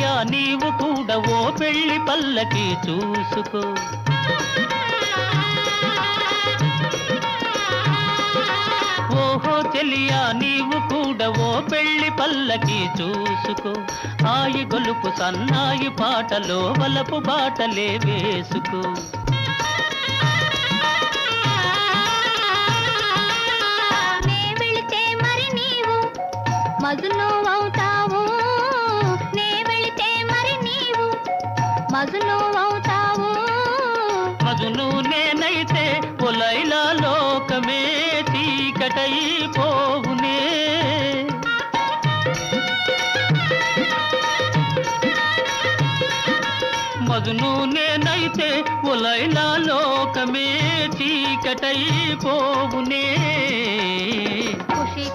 చెలియా నీవు కూడా ఓ పెళ్లి పల్లకి చూసుకో. ఓహో చెలియా నీవు కూడా ఓ పెళ్లి పల్లకి చూసుకో. హాయి గొలుపు సన్నాయి పాటలో వలపు బాటలే వేసుకో. మజును అవుతావు, నే వెళితే మరి నీవు మజును అవుతావు. మజును నేనైతే ఒలైలా లోకమే చీకటైపోవునే. మజును నేనైతే ఒలైలా లోకమే చీకటైపోవునే. ఖుషి